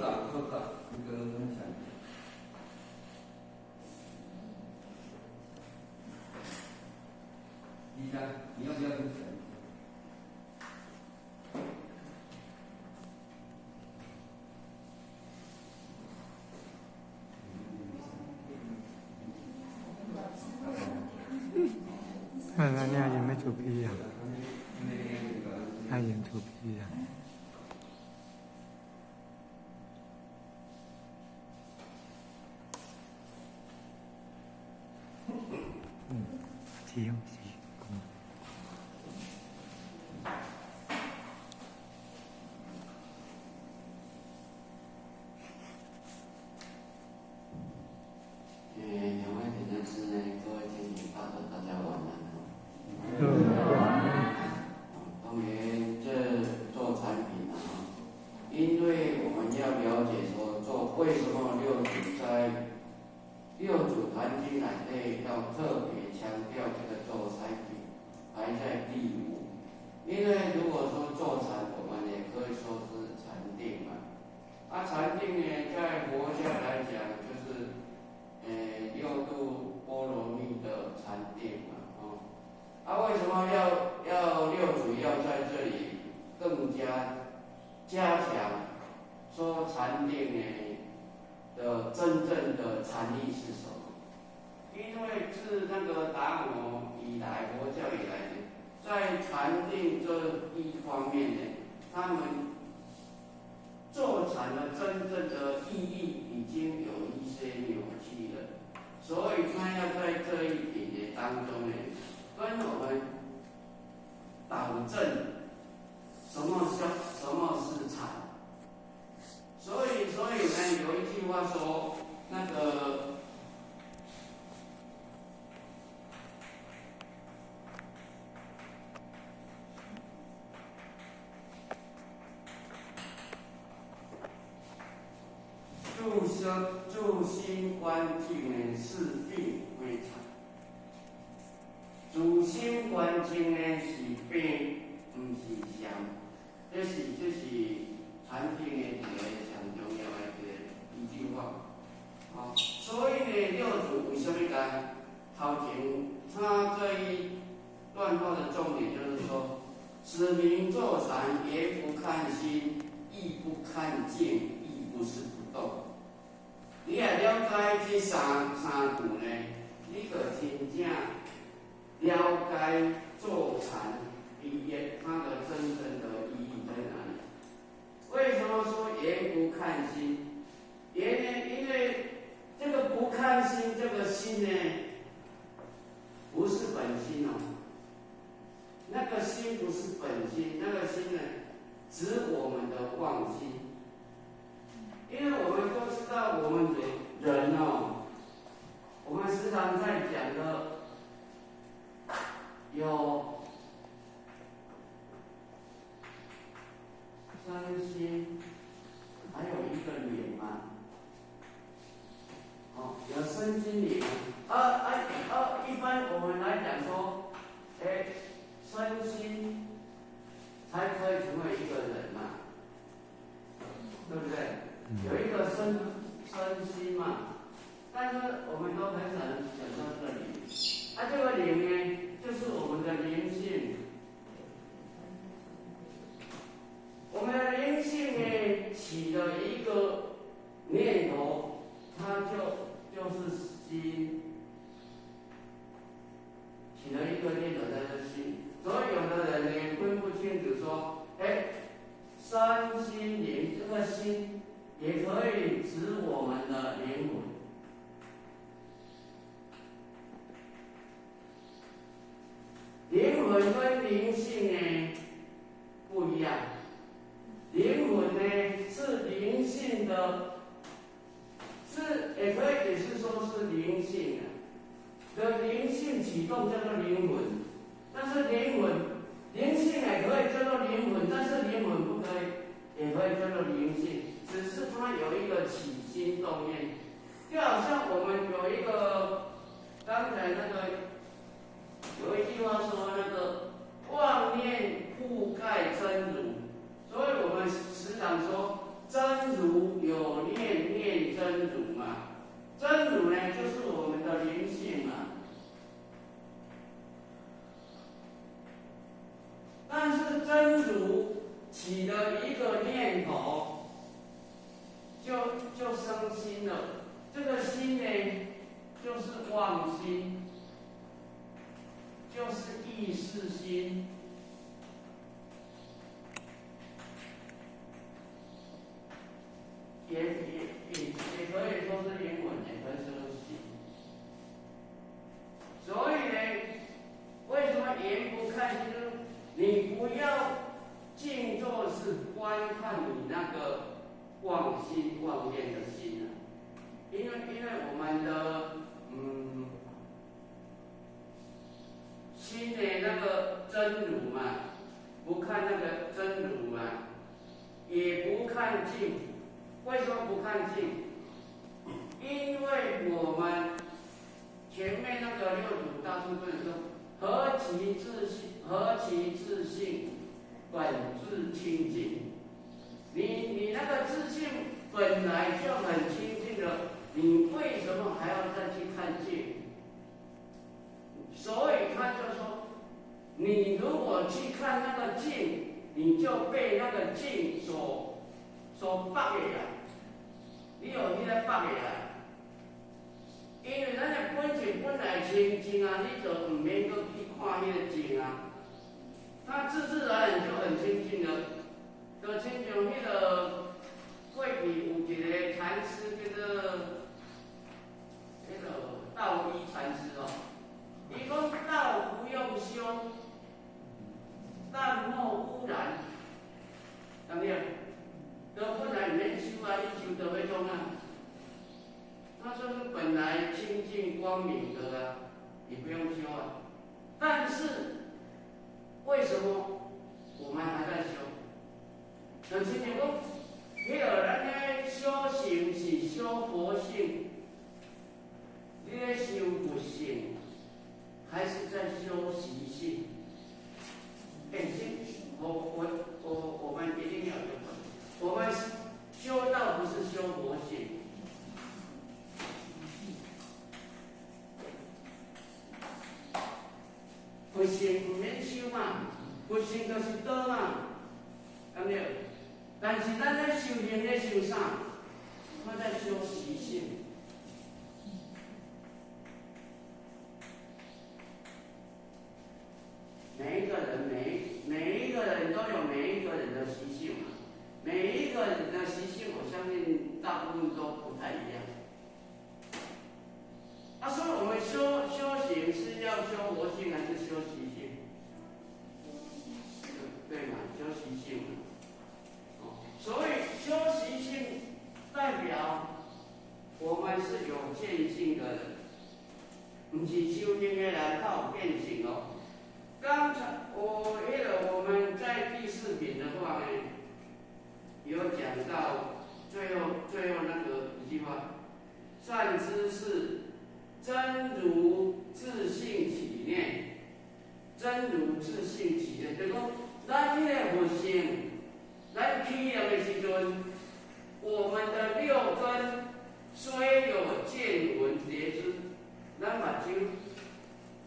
个分享。第一章，你要不要分享？แล้วเนี่ยยังไม่ถูกพี่อ่ะถ้ายังถูกพี่อ่ะทีของสี为什么六祖在六祖坛经来内要特别强调这个坐禅品排在第五？因为如果说坐禅，我们也可以说是禅定嘛。禅定呢，在佛教来讲，就是六度波罗蜜的禅定嘛，为什么要六祖要在这里更加加强说禅定呢？的真正的禅意是什么？因为自那个达摩以来，佛教以来呢，在禅定这一方面呢，他们坐禅的真正的意义已经有一些扭曲了，所以他要在这一点的当中呢，跟我们导正什么是禅。所以呢，有一句话说，那个住心观境呢，是病非常；住心观境呢，是病，不是伤。这是禅定的一个上重要的一句话。所以呢，六祖为什么讲头前他这一段话的重点就是说，此名坐禅，也不看心，亦不看境，亦不是不动。你也了解这三句呢，你就真正了解坐禅它的真正的意义在哪里？为什么说言不看心？言呢，因为这个不看心，这个心呢，不是本心哦。那个心不是本心，那个心呢，指我们的妄心。因为我们都知道，我们人哦，我们时常在讲的有身心，还有一个灵嘛，有身心灵。一般我们来讲说，身心才可以成为一个人嘛，对不对？有一个身心嘛，但是我们都很少讲到这个灵。这个灵呢，就是我们的灵性。我们的灵性呢，起了一个念头，它就是心，起了一个念头，它就是心。所以有的人呢，分不清楚说，身心灵这个心也可以指我们的灵魂。灵魂跟灵性呢不一样。灵魂呢是灵性的，也可以解释说是灵性的灵性启动叫做灵魂，但是灵性也可以叫做灵魂，但是灵魂不可以，也可以叫做灵性，只是它有一个起心动念，就好像我们有一个刚才那个有一句话说那个妄念覆盖真如。所以我们时常说，真如有真如起了一个念头，就生心了。这个心呢，就是妄心，就是意识心。也可以说是英文，也可以说是心。所以呢，为什么言不看心？就是你不要静坐是观看你那个妄心妄念的心啊，因为我们的心的那个真如嘛，不看那个真如嘛，也不看境。为什么不看境？因为我们前面那个六祖大师论说，何其自性，本自清净。你那个自性本来就很清净了，你为什么还要再去看境？所以他就说，你如果去看那个境，你就被那个境所绑起来，你有迄个绑起来。因为咱的本性本来清净啊，你就唔免去看迄个境啊，它自然就很清净了。就亲像迄个过去有一个禅师叫做迄个道一禅师哦，伊讲道不用修，淡漠污染，怎么样？都本来免修啊，你修得会中啊。他说是本来清净光明的啊，你不用修啊。但是为什么我们还在修？就亲像讲，迄个咱咧修行是修佛性，你咧修佛性，还是在修习性？我们一定要有分。我们修道不是修佛性。佛性不免修嘛，佛性就是道嘛，对不对？但是咱咧修行咧修啥？我在修习性。每一个人都有每一个人的习性嘛，每一个人的习性，我相信大部分都不太一样。所以我们修行是要修佛性还是修习性？对嘛，修习性嘛。所以修习性代表我们是有见性的人，不是修行的人靠变性哦。刚才我们在第四品的话呢，有讲到最后那个一句话，善知识真如自性起念，真如自性起念，就是讲咱迄个佛性，咱起念的时阵，我们的六根虽有见闻觉知，咱目睭，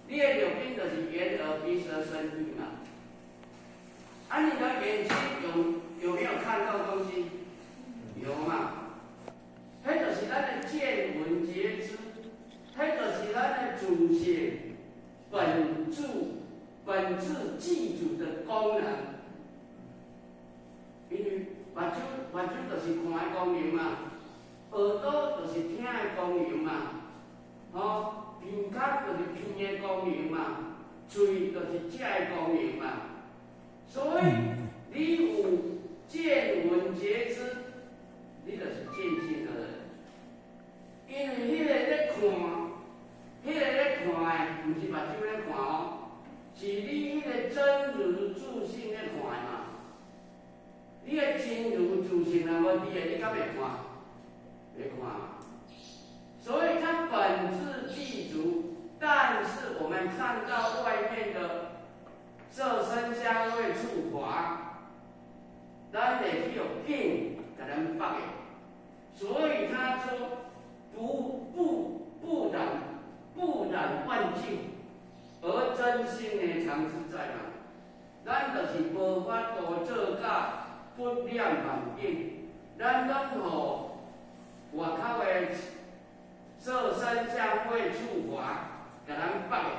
你的六根就是眼耳鼻舌身意嘛。你的眼睛有没有看到东西？有嘛？迄就是咱的见闻觉知。迄就是咱的自性本质记住的功能，因为目睭就是看的功能嘛，耳朵就是听的功能嘛，鼻孔就是闻的功能嘛，嘴就是食的功能嘛，所以你有见闻觉知，你就是见性的人，因为迄个咧看。迄个咧看的，毋是目睭咧看哦，是你迄个真如自性咧看的嘛。你的真如自性若无伫的，你敢会看？会看嘛。所以它本质具足，但是我们看到外面的色声香味触法，咱会去有境甲咱绑的。所以他说不染万境，而真心呢常自在嘛。咱就是无法度咱吼外口的色身香味触法，甲咱绑的，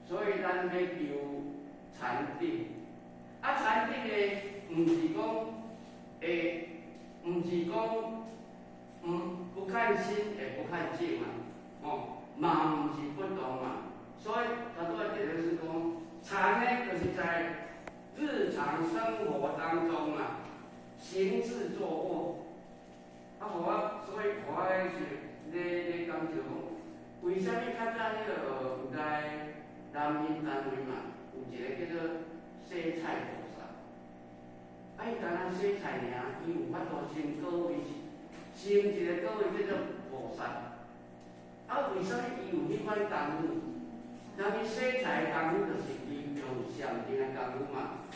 所以咱要求禅定。啊，禅定呢，毋是讲毋是讲不看心也不看境嘛，嘛毋是不动嘛。所以他多一点就是讲，禅呢，就是在日常生活当中行事坐卧。所以我是咧感觉讲，为什么较早迄个有在南印单位嘛，有一个叫做洗菜菩萨，伊干那洗菜尔，伊有法度升高位，升一个高位叫做菩萨。为什么伊有迄款功夫？因为洗菜的功夫就是伊用上定的功夫嘛。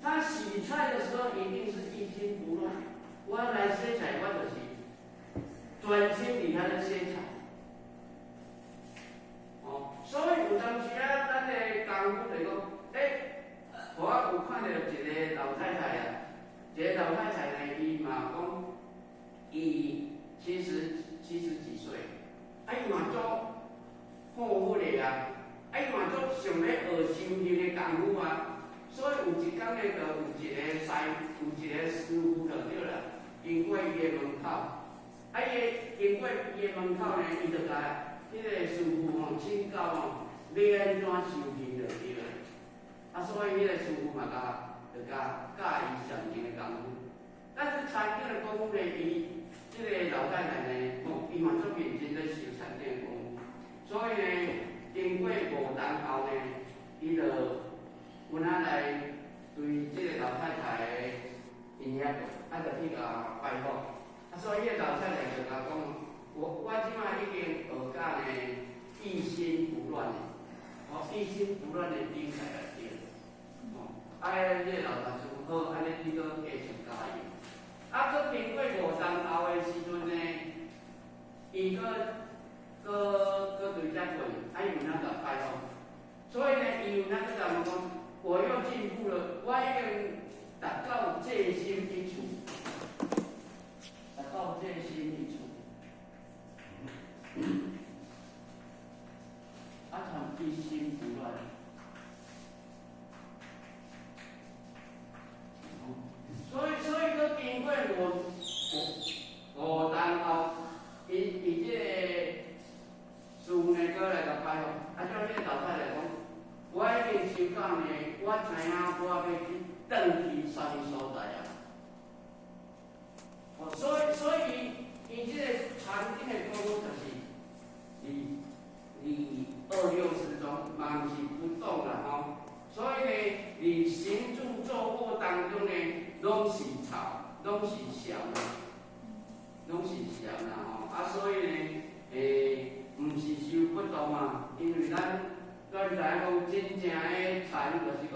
他洗菜的时候一定是一心不乱。我来洗菜，我就是专心伫遐咧洗菜。所以有当时咱的功夫就是讲，我有看到一个老太太一个老太太呢，伊嘛讲，伊70几岁，伊嘛足好福的伊嘛足想要学修行的功夫所以有一天呢，就有一个师傅就对了，经过伊的门口，伊经过伊的门口呢，伊就甲迄个师傅请教要安怎修行就对了。所以迄个师傅嘛就教伊上定的功夫。但是禅定的功夫呢，伊迄个老太太呢，伊嘛足认真在修禅定的功夫。所以呢，经过5年后呢，伊就阮来对这个老太太的印象，就去甲拜访。所以迄个老太太就甲讲，我即摆已经学到呢一心不乱的，一心不乱的理解来对。迄个老大师好，安尼你搁继续教伊。搁经过5年后的时阵呢，伊搁对遮过，伊有哪个拜访？所以呢，伊有哪个人讲？我又进步了，我已经达到戒心一处，达到戒心一处。常一心不乱。所以个经过5年后，伊这个师傅呢，过来甲拜访，叫这个老太太讲。我已经修到呢，我知影我要去转去啥物所在所以伊这个禅定的功夫就是你260中嘛是不动啦所以呢，你行住坐卧当中呢，拢是吵，拢是想所以呢，毋是修不动因为咱知影讲真正的禅，就是讲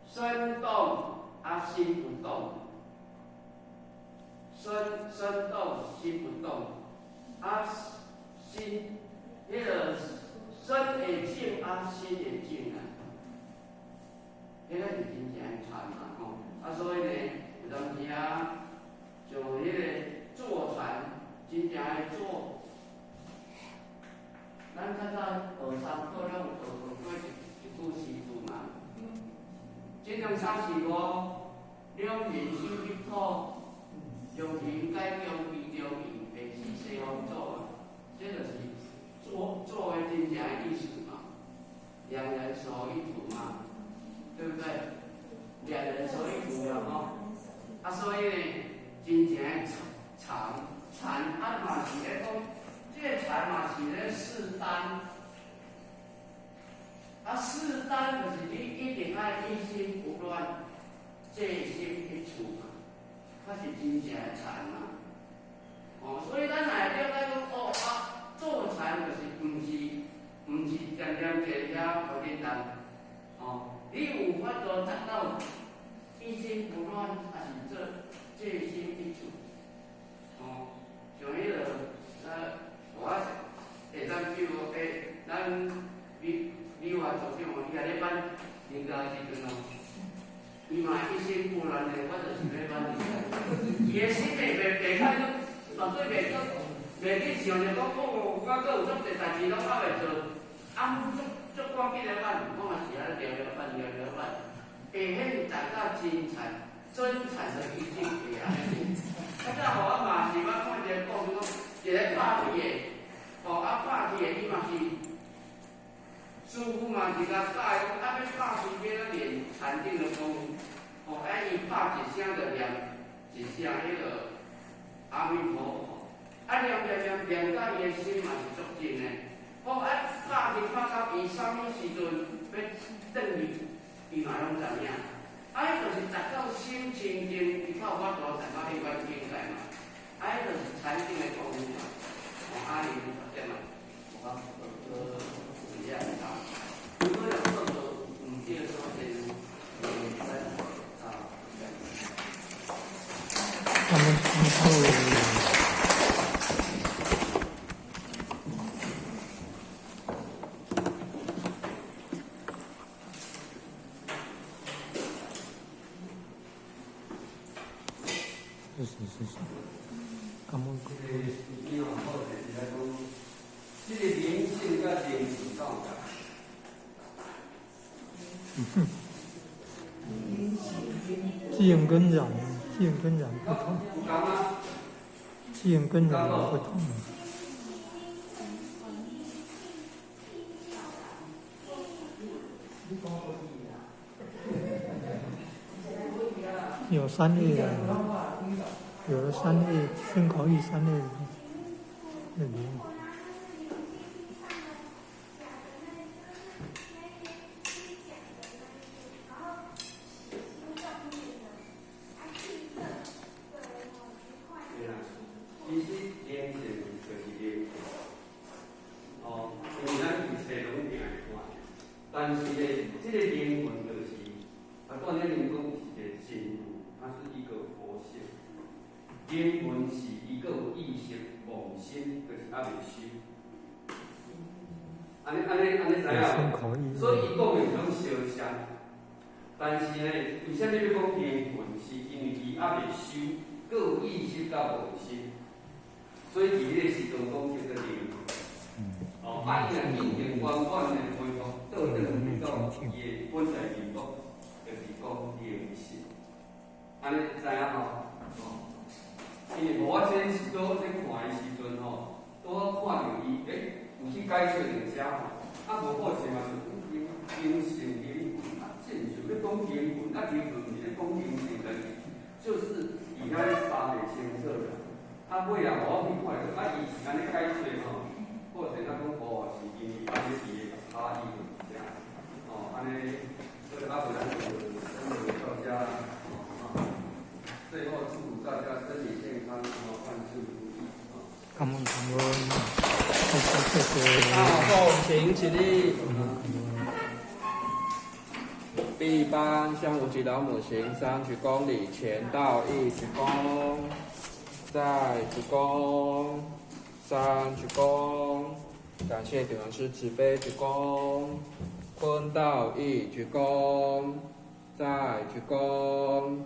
身动心不动，身动心不动，心迄个身会静心会静迄个是真正的禅所以呢，有当时就迄个坐禅，真正的坐。咱较早学三课，咱有学过一句诗句嘛。这种三是我两面手一土，用情解中医中医，便是西方做这就是做的真正的意思嘛。两人手一图嘛，对不对？两人手一图了所以呢，真正的禅嘛是咧讲。这个禅嘛是咧适当，适当就是你一定要一心不乱，戒心一处嘛，它是真正的禅嘛。所以咱若会了解讲做禅就是毋是点点坐遐好简单。你有法度达到一心不乱，还是做戒心一处。像迄个我会当比如咱美华组长伊来咧办人家时阵伊嘛一心不乱的，我就是咧办人家。时袂看就，绝对袂去想着讲哦，我搁有足侪代志拢还袂做，足赶紧来办，我嘛是安聊办，会显大家真产的意境会安尼。啊，则互我嘛是捌看一个讲，一个拍戏的，拍戏的伊嘛是师傅嘛是甲教讲，要拍时间要练禅定的功夫，伊拍一声就念一声迄个阿弥陀佛，念到伊的心嘛是足静的。拍到伊啥物时阵要转去，伊嘛拢知影。就是达到心清净，伊较有法度达到迄款境界嘛。就是禅定的功夫嘛。阿弥陀佛嘛，是这样子。如果有做到唔对的时候，他们会。是，感恩。你往后就是来讲，这个灵性甲灵性讲的。静跟染不同。静跟染不同。有3类的。有了3类，身口意3类那里。其实灵性就是灵，因为咱一切拢定来看，但是呢，这个灵魂就是，当然人讲是一个真如，它是一个佛性。灵魂是伊个有意识、妄心，就是还未修。安尼知影？所以伊讲的是种烧香。但是呢，为什么要讲灵魂？是因为伊还未修，个有意识甲妄心，所以伫迄个时阵讲叫做灵魂。伊若应用完的恢复，倒转去到伊的本来面目，就是讲灵性。安尼知影无？因为我前是倒在看的时阵倒看到伊，有去解说两者无好势嘛是灵性灵魂正就要讲灵魂，灵魂是咧讲灵性的，就是伊遐咧三个清楚啦。尾啊，我去看伊是安尼解说或者咱讲是因为安尼伊的差异就是啥，安尼，所以不然就到遮啦。最后祝大家身体健康，万事如意。感恩，谢谢。共行起立。第班向无极老母行3鞠躬礼，前到1鞠躬，再鞠躬，3鞠躬，感谢顶王师慈悲鞠躬，坤道1鞠躬，再鞠躬。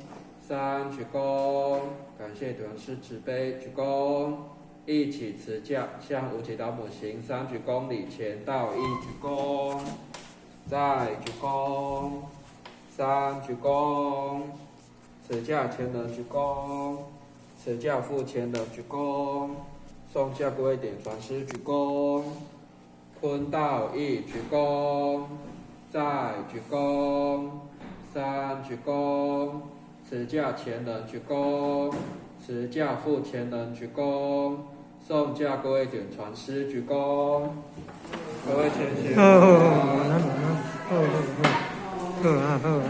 3鞠躬，感谢顶王师慈悲鞠躬，一起持教向无极老母行3鞠躬礼，前到1鞠躬，再鞠躬，3鞠躬，持教前人鞠躬，持教复前人鞠躬，诵教各位点传师鞠躬，坤道1鞠躬，再鞠躬，3鞠躬。持教前人鞠躬，持教复前人鞠躬，诵教各位点传师鞠躬，各位前学。